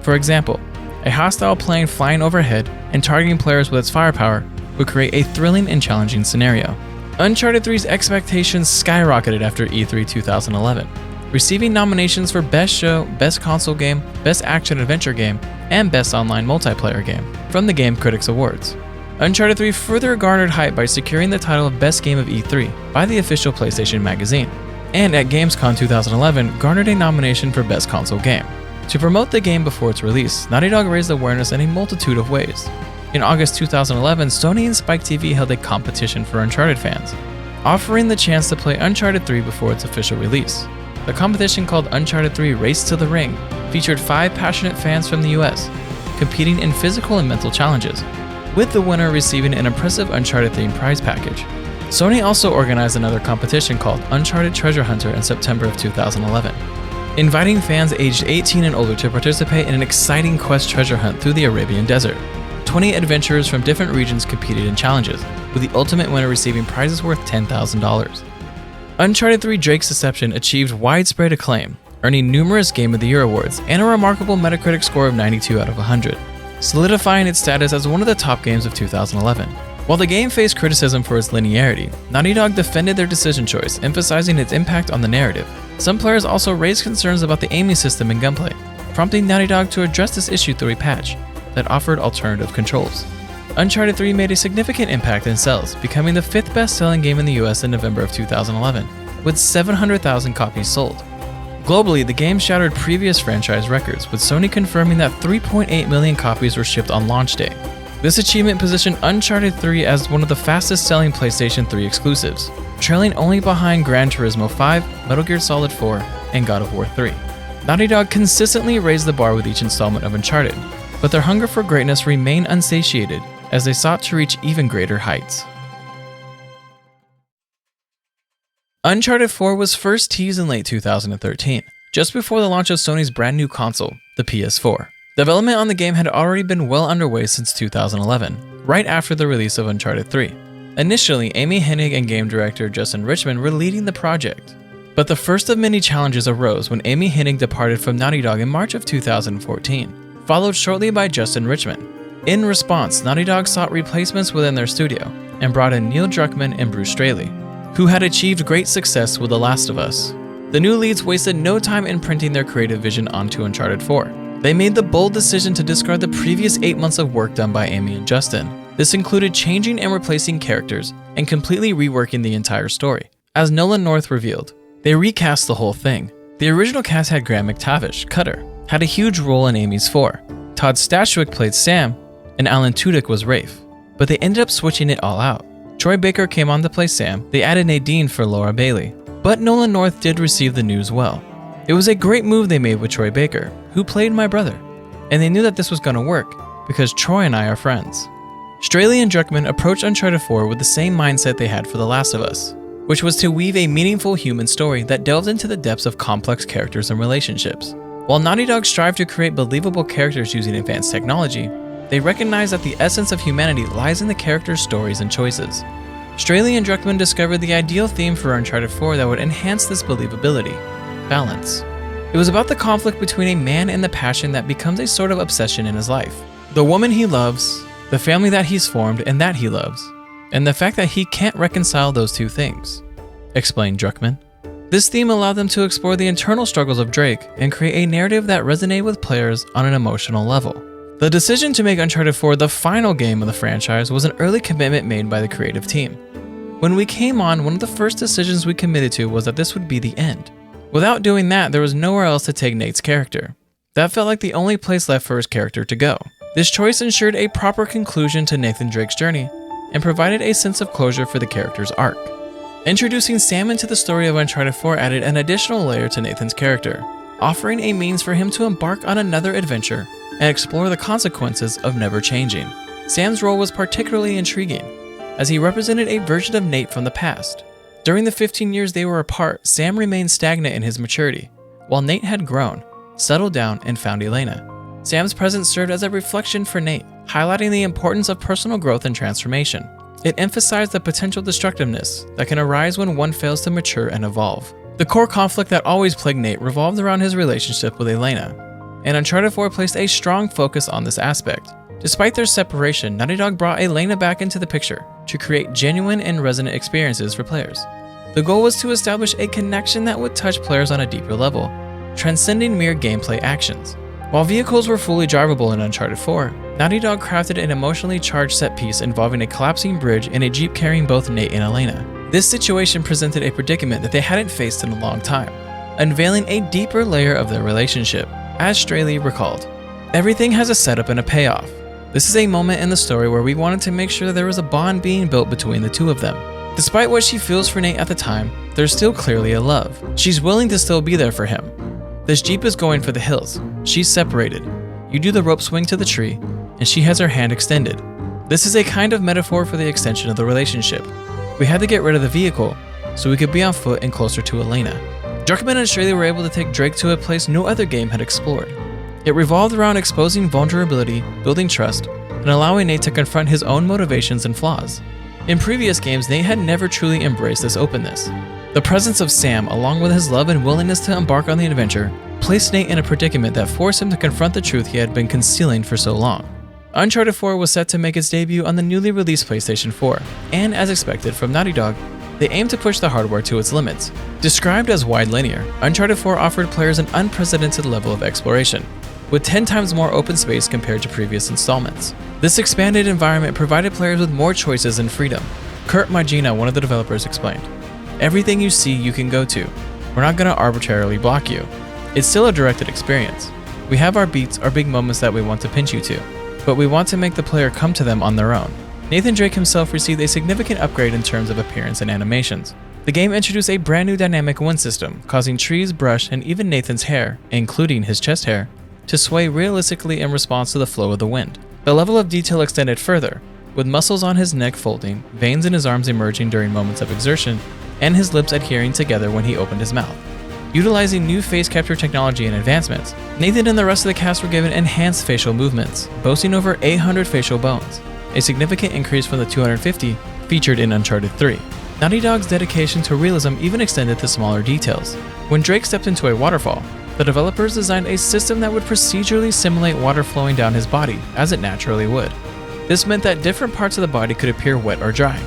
For example, a hostile plane flying overhead and targeting players with its firepower would create a thrilling and challenging scenario. Uncharted 3's expectations skyrocketed after E3 2011, receiving nominations for Best Show, Best Console Game, Best Action-Adventure Game, and Best Online Multiplayer Game from the Game Critics Awards. Uncharted 3 further garnered hype by securing the title of Best Game of E3 by the official PlayStation magazine, and at Gamescom 2011 garnered a nomination for Best Console Game. To promote the game before its release, Naughty Dog raised awareness in a multitude of ways. In August 2011, Sony and Spike TV held a competition for Uncharted fans, offering the chance to play Uncharted 3 before its official release. The competition, called Uncharted 3 Race to the Ring, featured 5 passionate fans from the US, competing in physical and mental challenges, with the winner receiving an impressive Uncharted-themed prize package. Sony also organized another competition called Uncharted Treasure Hunter in September of 2011, inviting fans aged 18 and older to participate in an exciting quest treasure hunt through the Arabian Desert. 20 adventurers from different regions competed in challenges, with the ultimate winner receiving prizes worth $10,000. Uncharted 3: Drake's Deception achieved widespread acclaim, earning numerous Game of the Year awards and a remarkable Metacritic score of 92 out of 100, solidifying its status as one of the top games of 2011. While the game faced criticism for its linearity, Naughty Dog defended their decision choice, emphasizing its impact on the narrative. Some players also raised concerns about the aiming system and gunplay, prompting Naughty Dog to address this issue through a patch that offered alternative controls. Uncharted 3 made a significant impact in sales, becoming the 5th best-selling game in the US in November of 2011, with 700,000 copies sold. Globally, the game shattered previous franchise records, with Sony confirming that 3.8 million copies were shipped on launch day. This achievement positioned Uncharted 3 as one of the fastest-selling PlayStation 3 exclusives, trailing only behind Gran Turismo 5, Metal Gear Solid 4, and God of War 3. Naughty Dog consistently raised the bar with each installment of Uncharted, but their hunger for greatness remained unsatiated as they sought to reach even greater heights. Uncharted 4 was first teased in late 2013, just before the launch of Sony's brand new console, the PS4. Development on the game had already been well underway since 2011, right after the release of Uncharted 3. Initially, Amy Hennig and game director Justin Richmond were leading the project. But the first of many challenges arose when Amy Hennig departed from Naughty Dog in March of 2014, followed shortly by Justin Richmond. In response, Naughty Dog sought replacements within their studio and brought in Neil Druckmann and Bruce Straley, who had achieved great success with The Last of Us. The new leads wasted no time imprinting their creative vision onto Uncharted 4. They made the bold decision to discard the previous 8 months of work done by Amy and Justin. This included changing and replacing characters and completely reworking the entire story. As Nolan North revealed, they recast the whole thing. The original cast had Graham McTavish, Cutter, had a huge role in Amy's 4. Todd Stashwick played Sam, and Alan Tudyk was Rafe. But they ended up switching it all out. Troy Baker came on to play Sam, they added Nadine for Laura Bailey. But Nolan North did receive the news well. It was a great move they made with Troy Baker, who played my brother, and they knew that this was going to work, because Troy and I are friends. Straley and Druckmann approached Uncharted 4 with the same mindset they had for The Last of Us, which was to weave a meaningful human story that delved into the depths of complex characters and relationships. While Naughty Dog strived to create believable characters using advanced technology, they recognized that the essence of humanity lies in the characters' stories and choices. Straley and Druckmann discovered the ideal theme for Uncharted 4 that would enhance this believability: balance. It was about the conflict between a man and the passion that becomes a sort of obsession in his life. The woman he loves, the family that he's formed and that he loves, and the fact that he can't reconcile those two things, explained Druckmann. This theme allowed them to explore the internal struggles of Drake and create a narrative that resonated with players on an emotional level. The decision to make Uncharted 4 the final game of the franchise was an early commitment made by the creative team. When we came on, one of the first decisions we committed to was that this would be the end. Without doing that, there was nowhere else to take Nate's character. That felt like the only place left for his character to go. This choice ensured a proper conclusion to Nathan Drake's journey and provided a sense of closure for the character's arc. Introducing Sam into the story of Uncharted 4 added an additional layer to Nathan's character, offering a means for him to embark on another adventure and explore the consequences of never changing. Sam's role was particularly intriguing, as he represented a version of Nate from the past. During the 15 years they were apart, Sam remained stagnant in his maturity, while Nate had grown, settled down, and found Elena. Sam's presence served as a reflection for Nate, highlighting the importance of personal growth and transformation. It emphasized the potential destructiveness that can arise when one fails to mature and evolve. The core conflict that always plagued Nate revolved around his relationship with Elena, and Uncharted 4 placed a strong focus on this aspect. Despite their separation, Naughty Dog brought Elena back into the picture to create genuine and resonant experiences for players. The goal was to establish a connection that would touch players on a deeper level, transcending mere gameplay actions. While vehicles were fully drivable in Uncharted 4, Naughty Dog crafted an emotionally charged set piece involving a collapsing bridge and a jeep carrying both Nate and Elena. This situation presented a predicament that they hadn't faced in a long time, unveiling a deeper layer of their relationship. As Straley recalled, "Everything has a setup and a payoff. This is a moment in the story where we wanted to make sure there was a bond being built between the two of them. Despite what she feels for Nate at the time, there's still clearly a love. She's willing to still be there for him. This jeep is going for the hills. She's separated. You do the rope swing to the tree, and she has her hand extended. This is a kind of metaphor for the extension of the relationship. We had to get rid of the vehicle so we could be on foot and closer to Elena. Druckmann and Straley were able to take Drake to a place no other game had explored. It revolved around exposing vulnerability, building trust, and allowing Nate to confront his own motivations and flaws. In previous games, Nate had never truly embraced this openness. The presence of Sam, along with his love and willingness to embark on the adventure, placed Nate in a predicament that forced him to confront the truth he had been concealing for so long. Uncharted 4 was set to make its debut on the newly released PlayStation 4, and as expected from Naughty Dog, they aimed to push the hardware to its limits. Described as wide linear, Uncharted 4 offered players an unprecedented level of exploration, with 10 times more open space compared to previous installments. This expanded environment provided players with more choices and freedom. Kurt Magina, one of the developers, explained, "Everything you see you can go to. We're not going to arbitrarily block you. It's still a directed experience. We have our beats, our big moments that we want to pinch you to, but we want to make the player come to them on their own." Nathan Drake himself received a significant upgrade in terms of appearance and animations. The game introduced a brand new dynamic wind system, causing trees, brush, and even Nathan's hair, including his chest hair, to sway realistically in response to the flow of the wind. The level of detail extended further, with muscles on his neck folding, veins in his arms emerging during moments of exertion, and his lips adhering together when he opened his mouth. Utilizing new face capture technology and advancements, Nathan and the rest of the cast were given enhanced facial movements, boasting over 800 facial bones, a significant increase from the 250 featured in Uncharted 3. Naughty Dog's dedication to realism even extended to smaller details. When Drake stepped into a waterfall, the developers designed a system that would procedurally simulate water flowing down his body, as it naturally would. This meant that different parts of the body could appear wet or dry,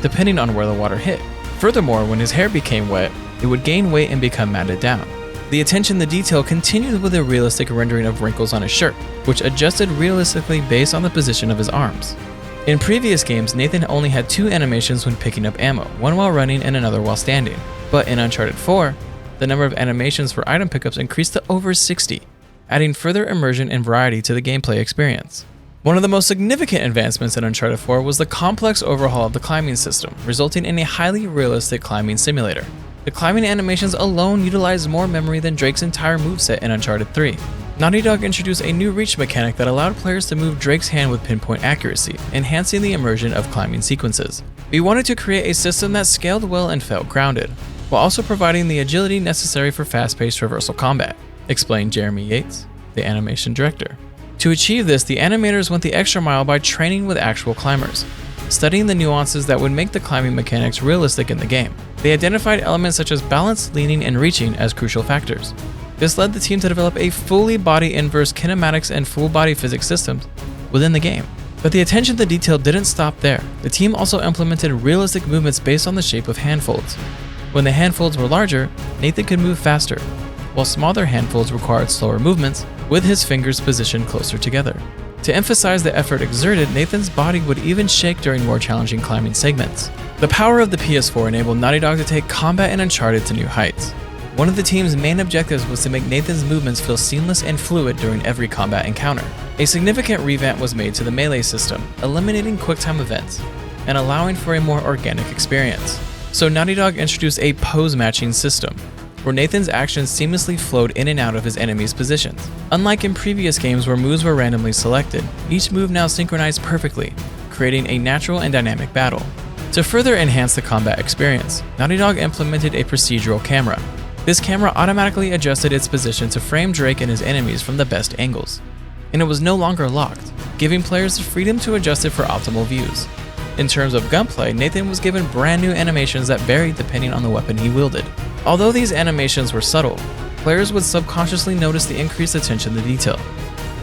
depending on where the water hit. Furthermore, when his hair became wet, it would gain weight and become matted down. The attention to detail continued with a realistic rendering of wrinkles on his shirt, which adjusted realistically based on the position of his arms. In previous games, Nathan only had 2 animations when picking up ammo, one while running and another while standing. But in Uncharted 4, the number of animations for item pickups increased to over 60, adding further immersion and variety to the gameplay experience. One of the most significant advancements in Uncharted 4 was the complex overhaul of the climbing system, resulting in a highly realistic climbing simulator. The climbing animations alone utilized more memory than Drake's entire moveset in Uncharted 3. Naughty Dog introduced a new reach mechanic that allowed players to move Drake's hand with pinpoint accuracy, enhancing the immersion of climbing sequences. We wanted to create a system that scaled well and felt grounded, while also providing the agility necessary for fast-paced traversal combat, explained Jeremy Yates, the animation director. To achieve this, the animators went the extra mile by training with actual climbers, studying the nuances that would make the climbing mechanics realistic in the game. They identified elements such as balance, leaning, and reaching as crucial factors. This led the team to develop a fully body-inverse kinematics and full-body physics systems within the game. But the attention to detail didn't stop there. The team also implemented realistic movements based on the shape of handfolds. When the handfolds were larger, Nathan could move faster, while smaller handfolds required slower movements, with his fingers positioned closer together. To emphasize the effort exerted, Nathan's body would even shake during more challenging climbing segments. The power of the PS4 enabled Naughty Dog to take combat in Uncharted to new heights. One of the team's main objectives was to make Nathan's movements feel seamless and fluid during every combat encounter. A significant revamp was made to the melee system, eliminating QuickTime events and allowing for a more organic experience. So Naughty Dog introduced a pose matching system, where Nathan's actions seamlessly flowed in and out of his enemies' positions. Unlike in previous games where moves were randomly selected, each move now synchronized perfectly, creating a natural and dynamic battle. To further enhance the combat experience, Naughty Dog implemented a procedural camera. This camera automatically adjusted its position to frame Drake and his enemies from the best angles, and it was no longer locked, giving players the freedom to adjust it for optimal views. In terms of gunplay, Nathan was given brand new animations that varied depending on the weapon he wielded. Although these animations were subtle, players would subconsciously notice the increased attention to detail,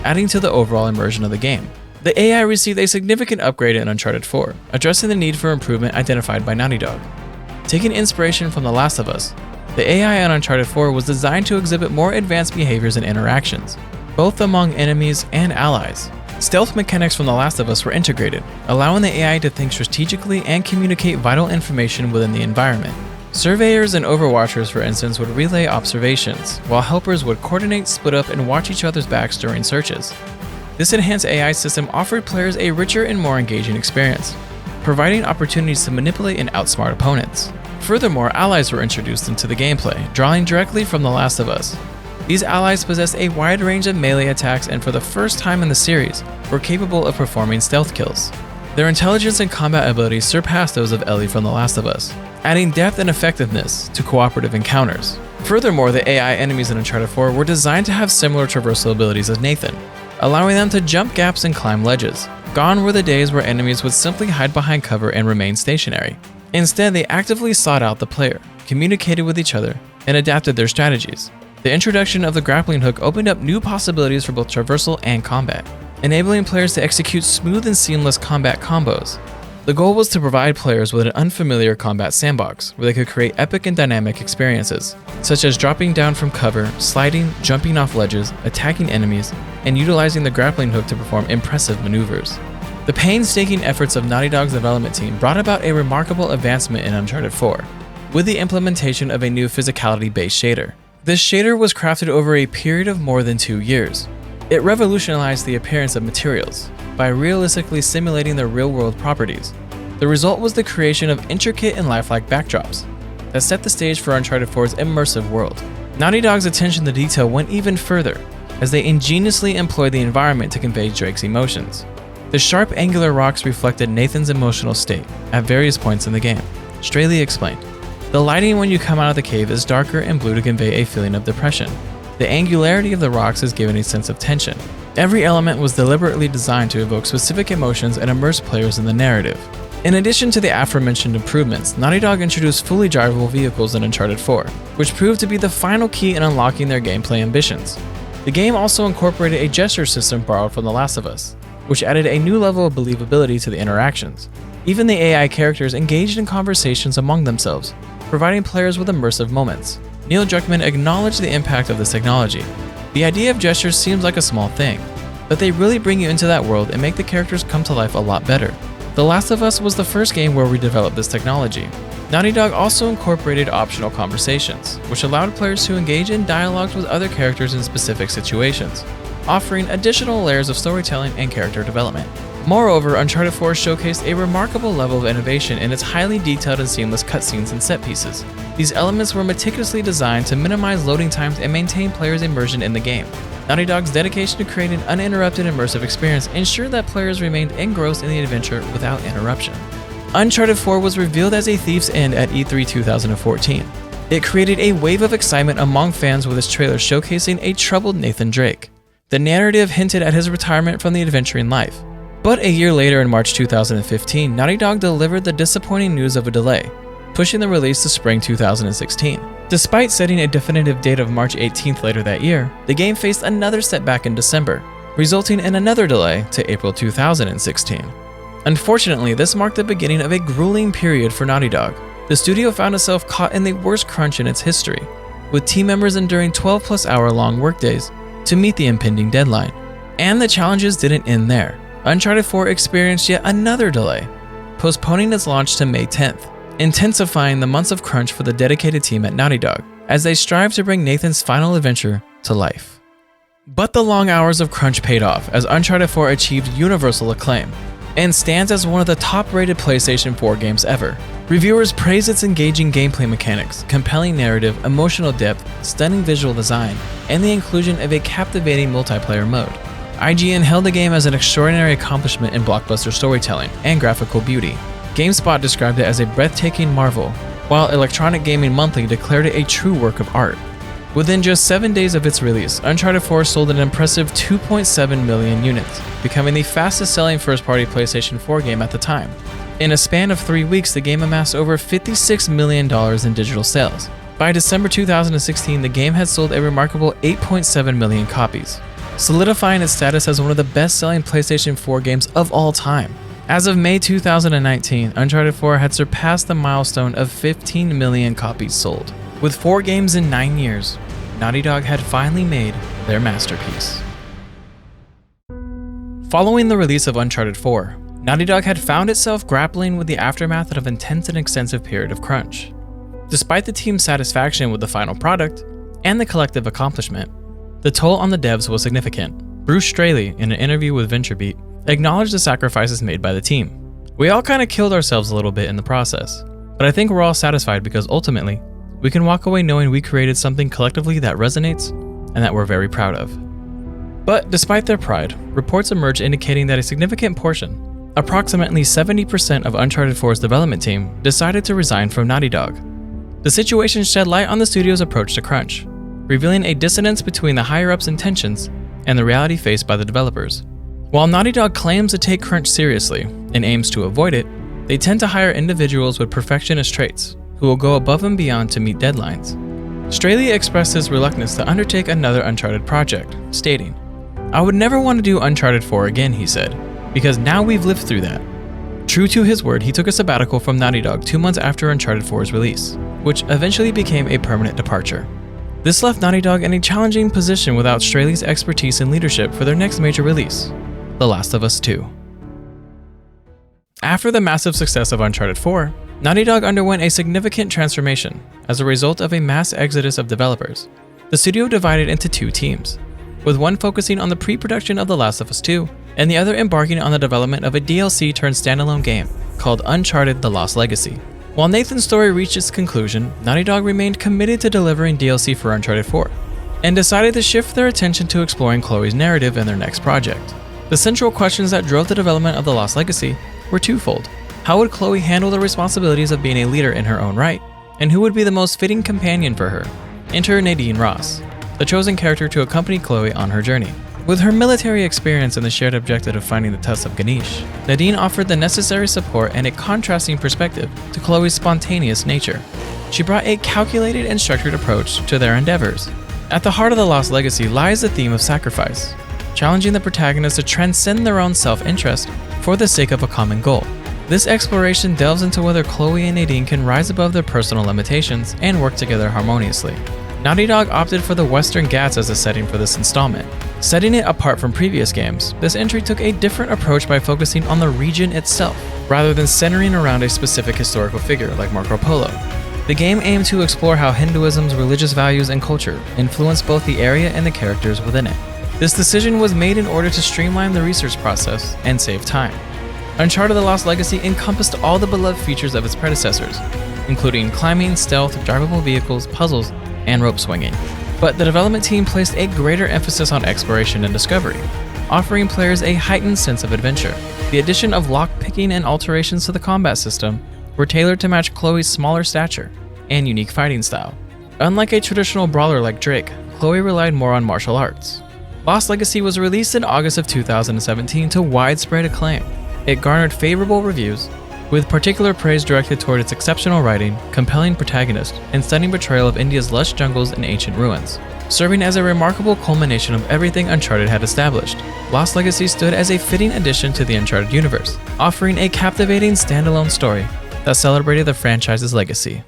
adding to the overall immersion of the game. The AI received a significant upgrade in Uncharted 4, addressing the need for improvement identified by Naughty Dog. Taking inspiration from The Last of Us, the AI on Uncharted 4 was designed to exhibit more advanced behaviors and interactions, both among enemies and allies. Stealth mechanics from The Last of Us were integrated, allowing the AI to think strategically and communicate vital information within the environment. Surveyors and overwatchers, for instance, would relay observations, while helpers would coordinate, split up, and watch each other's backs during searches. This enhanced AI system offered players a richer and more engaging experience, providing opportunities to manipulate and outsmart opponents. Furthermore, allies were introduced into the gameplay, drawing directly from The Last of Us. These allies possessed a wide range of melee attacks and for the first time in the series, were capable of performing stealth kills. Their intelligence and combat abilities surpass those of Ellie from The Last of Us, adding depth and effectiveness to cooperative encounters. Furthermore, the AI enemies in Uncharted 4 were designed to have similar traversal abilities as Nathan, allowing them to jump gaps and climb ledges. Gone were the days where enemies would simply hide behind cover and remain stationary. Instead, they actively sought out the player, communicated with each other, and adapted their strategies. The introduction of the grappling hook opened up new possibilities for both traversal and combat, enabling players to execute smooth and seamless combat combos. The goal was to provide players with an unfamiliar combat sandbox where they could create epic and dynamic experiences, such as dropping down from cover, sliding, jumping off ledges, attacking enemies, and utilizing the grappling hook to perform impressive maneuvers. The painstaking efforts of Naughty Dog's development team brought about a remarkable advancement in Uncharted 4, with the implementation of a new physicality-based shader. This shader was crafted over a period of more than 2 years. It revolutionized the appearance of materials by realistically simulating their real-world properties. The result was the creation of intricate and lifelike backdrops that set the stage for Uncharted 4's immersive world. Naughty Dog's attention to detail went even further, as they ingeniously employed the environment to convey Drake's emotions. The sharp, angular rocks reflected Nathan's emotional state at various points in the game. Straley explained, "The lighting when you come out of the cave is darker and blue to convey a feeling of depression. The angularity of the rocks is given a sense of tension. Every element was deliberately designed to evoke specific emotions and immerse players in the narrative." In addition to the aforementioned improvements, Naughty Dog introduced fully drivable vehicles in Uncharted 4, which proved to be the final key in unlocking their gameplay ambitions. The game also incorporated a gesture system borrowed from The Last of Us, which added a new level of believability to the interactions. Even the AI characters engaged in conversations among themselves, providing players with immersive moments. Neil Druckmann acknowledged the impact of this technology. "The idea of gestures seems like a small thing, but they really bring you into that world and make the characters come to life a lot better." The Last of Us was the first game where we developed this technology. Naughty Dog also incorporated optional conversations, which allowed players to engage in dialogues with other characters in specific situations, offering additional layers of storytelling and character development. Moreover, Uncharted 4 showcased a remarkable level of innovation in its highly detailed and seamless cutscenes and set pieces. These elements were meticulously designed to minimize loading times and maintain players' immersion in the game. Naughty Dog's dedication to creating an uninterrupted immersive experience ensured that players remained engrossed in the adventure without interruption. Uncharted 4 was revealed as a thief's end at E3 2014. It created a wave of excitement among fans with its trailer showcasing a troubled Nathan Drake. The narrative hinted at his retirement from the adventuring life. But a year later in March 2015, Naughty Dog delivered the disappointing news of a delay, pushing the release to spring 2016. Despite setting a definitive date of March 18th later that year, the game faced another setback in December, resulting in another delay to April 2016. Unfortunately, this marked the beginning of a grueling period for Naughty Dog. The studio found itself caught in the worst crunch in its history, with team members enduring 12+ hour-long workdays to meet the impending deadline. And the challenges didn't end there. Uncharted 4 experienced yet another delay, postponing its launch to May 10th, intensifying the months of crunch for the dedicated team at Naughty Dog as they strive to bring Nathan's final adventure to life. But the long hours of crunch paid off as Uncharted 4 achieved universal acclaim and stands as one of the top-rated PlayStation 4 games ever. Reviewers praise its engaging gameplay mechanics, compelling narrative, emotional depth, stunning visual design, and the inclusion of a captivating multiplayer mode. IGN hailed the game as an extraordinary accomplishment in blockbuster storytelling and graphical beauty. GameSpot described it as a breathtaking marvel, while Electronic Gaming Monthly declared it a true work of art. Within just 7 days of its release, Uncharted 4 sold an impressive 2.7 million units, becoming the fastest-selling first-party PlayStation 4 game at the time. In a span of 3 weeks, the game amassed over $56 million in digital sales. By December 2016, the game had sold a remarkable 8.7 million copies, solidifying its status as one of the best-selling PlayStation 4 games of all time. As of May 2019, Uncharted 4 had surpassed the milestone of 15 million copies sold. With 4 games in 9 years, Naughty Dog had finally made their masterpiece. Following the release of Uncharted 4, Naughty Dog had found itself grappling with the aftermath of an intense and extensive period of crunch. Despite the team's satisfaction with the final product and the collective accomplishment, the toll on the devs was significant. Bruce Straley, in an interview with VentureBeat, acknowledged the sacrifices made by the team. "We all kinda killed ourselves a little bit in the process, but I think we're all satisfied because ultimately, we can walk away knowing we created something collectively that resonates and that we're very proud of." But despite their pride, reports emerged indicating that a significant portion approximately 70% of Uncharted 4's development team decided to resign from Naughty Dog. The situation shed light on the studio's approach to crunch, revealing a dissonance between the higher-ups' intentions and the reality faced by the developers. While Naughty Dog claims to take crunch seriously and aims to avoid it, they tend to hire individuals with perfectionist traits who will go above and beyond to meet deadlines. Straley expressed his reluctance to undertake another Uncharted project, stating, "I would never want to do Uncharted 4 again," he said, "because now we've lived through that." True to his word, he took a sabbatical from Naughty Dog 2 months after Uncharted 4's release, which eventually became a permanent departure. This left Naughty Dog in a challenging position without Straley's expertise and leadership for their next major release, The Last of Us 2. After the massive success of Uncharted 4, Naughty Dog underwent a significant transformation as a result of a mass exodus of developers. The studio divided into 2 teams, with one focusing on the pre-production of The Last of Us 2, and the other embarking on the development of a DLC turned standalone game called Uncharted: The Lost Legacy. While Nathan's story reached its conclusion, Naughty Dog remained committed to delivering DLC for Uncharted 4, and decided to shift their attention to exploring Chloe's narrative in their next project. The central questions that drove the development of The Lost Legacy were twofold. How would Chloe handle the responsibilities of being a leader in her own right, and who would be the most fitting companion for her? Enter Nadine Ross, the chosen character to accompany Chloe on her journey. With her military experience and the shared objective of finding the tusk of Ganesh, Nadine offered the necessary support and a contrasting perspective to Chloe's spontaneous nature. She brought a calculated and structured approach to their endeavors. At the heart of The Lost Legacy lies the theme of sacrifice, challenging the protagonist to transcend their own self-interest for the sake of a common goal. This exploration delves into whether Chloe and Nadine can rise above their personal limitations and work together harmoniously. Naughty Dog opted for the Western Ghats as a setting for this installment. Setting it apart from previous games, this entry took a different approach by focusing on the region itself, rather than centering around a specific historical figure like Marco Polo. The game aimed to explore how Hinduism's religious values and culture influence both the area and the characters within it. This decision was made in order to streamline the research process and save time. Uncharted: The Lost Legacy encompassed all the beloved features of its predecessors, including climbing, stealth, drivable vehicles, puzzles, and rope swinging. But the development team placed a greater emphasis on exploration and discovery, offering players a heightened sense of adventure. The addition of lock-picking and alterations to the combat system were tailored to match Chloe's smaller stature and unique fighting style. Unlike a traditional brawler like Drake, Chloe relied more on martial arts. Lost Legacy was released in August of 2017 to widespread acclaim. It garnered favorable reviews, with particular praise directed toward its exceptional writing, compelling protagonist, and stunning portrayal of India's lush jungles and ancient ruins. Serving as a remarkable culmination of everything Uncharted had established, Lost Legacy stood as a fitting addition to the Uncharted universe, offering a captivating standalone story that celebrated the franchise's legacy.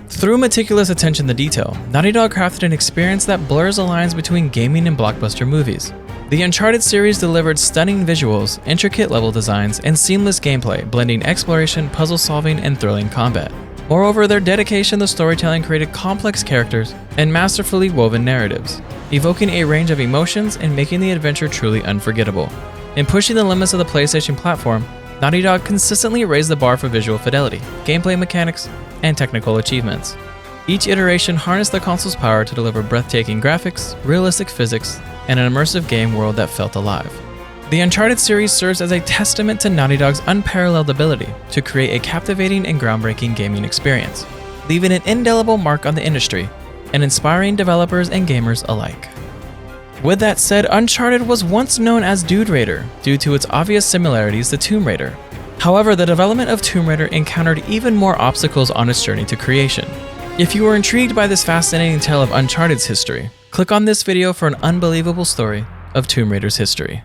Through meticulous attention to detail, Naughty Dog crafted an experience that blurs the lines between gaming and blockbuster movies. The Uncharted series delivered stunning visuals, intricate level designs, and seamless gameplay, blending exploration, puzzle solving, and thrilling combat. Moreover, their dedication to storytelling created complex characters and masterfully woven narratives, evoking a range of emotions and making the adventure truly unforgettable. In pushing the limits of the PlayStation platform, Naughty Dog consistently raised the bar for visual fidelity, gameplay mechanics, and technical achievements. Each iteration harnessed the console's power to deliver breathtaking graphics, realistic physics, and an immersive game world that felt alive. The Uncharted series serves as a testament to Naughty Dog's unparalleled ability to create a captivating and groundbreaking gaming experience, leaving an indelible mark on the industry and inspiring developers and gamers alike. With that said, Uncharted was once known as Dude Raider due to its obvious similarities to Tomb Raider. However, the development of Tomb Raider encountered even more obstacles on its journey to creation. If you are intrigued by this fascinating tale of Uncharted's history, click on this video for an unbelievable story of Tomb Raider's history.